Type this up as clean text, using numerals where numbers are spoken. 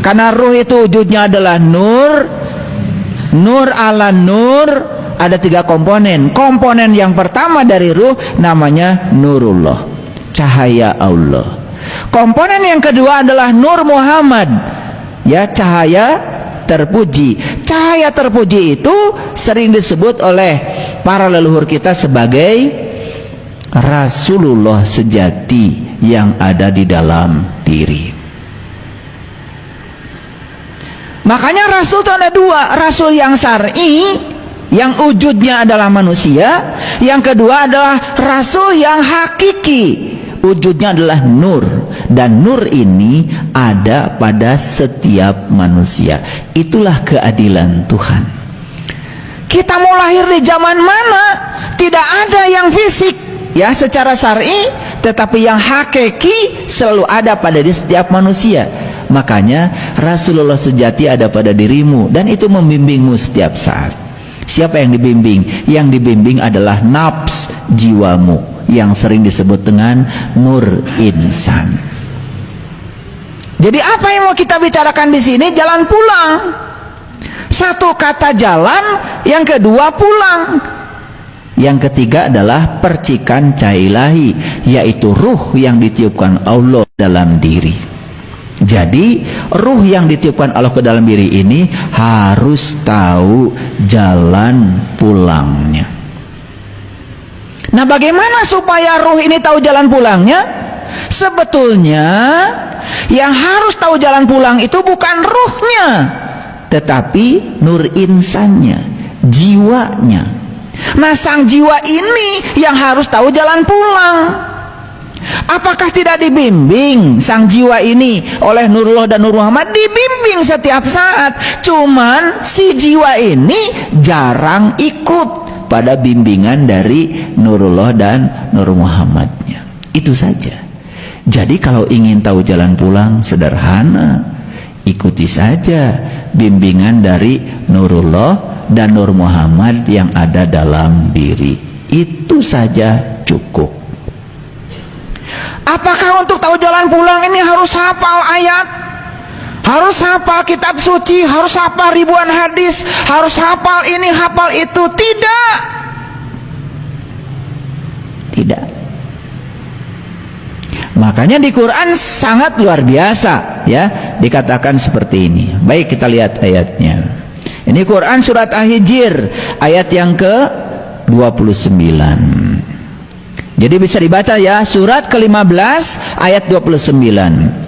Karena ruh itu wujudnya adalah nur, nur ala nur, ada 3 komponen. Komponen yang pertama dari ruh namanya nurullah, cahaya Allah. Komponen yang kedua adalah nur Muhammad, ya, cahaya terpuji. Cahaya terpuji itu sering disebut oleh para leluhur kita sebagai Rasulullah sejati yang ada di dalam diri. Makanya Rasul itu ada 2, Rasul yang syar'i, yang wujudnya adalah manusia. Yang kedua adalah Rasul yang hakiki, wujudnya adalah nur. Dan nur ini ada pada setiap manusia. Itulah keadilan Tuhan. Kita mau lahir di zaman mana, tidak ada yang fisik, ya, secara syar'i, tetapi yang hakiki selalu ada pada di setiap manusia. Makanya Rasulullah sejati ada pada dirimu, dan itu membimbingmu setiap saat. Siapa yang dibimbing? Yang dibimbing adalah nafs, jiwamu, yang sering disebut dengan nur insan. Jadi apa yang mau kita bicarakan di sini? Jalan pulang. Satu kata jalan, yang kedua pulang. Yang ketiga adalah percikan cahaya ilahi, yaitu ruh yang ditiupkan Allah dalam diri. Jadi ruh yang ditiupkan Allah ke dalam diri ini harus tahu jalan pulangnya. Nah, bagaimana supaya ruh ini tahu jalan pulangnya? Sebetulnya yang harus tahu jalan pulang itu bukan ruhnya, tetapi nur insannya, jiwanya. Nah, sang jiwa ini yang harus tahu jalan pulang. Apakah tidak dibimbing sang jiwa ini oleh Nurullah dan Nur Muhammad? Dibimbing setiap saat. Cuman si jiwa ini jarang ikut pada bimbingan dari Nurullah dan Nur Muhammadnya. Itu saja. Jadi kalau ingin tahu jalan pulang, sederhana, ikuti saja bimbingan dari Nurullah dan Nur Muhammad yang ada dalam diri. Itu saja cukup. Apakah untuk tahu jalan pulang ini harus hafal ayat, harus hafal kitab suci, harus hafal ribuan hadis, harus hafal ini, hafal itu? Tidak. Tidak. Makanya di Quran sangat luar biasa, ya, dikatakan seperti ini. Baik, kita lihat ayatnya. Ini Quran surat Al-Hijr ayat yang ke-29. Jadi bisa dibaca, ya, surat ke-15 ayat 29.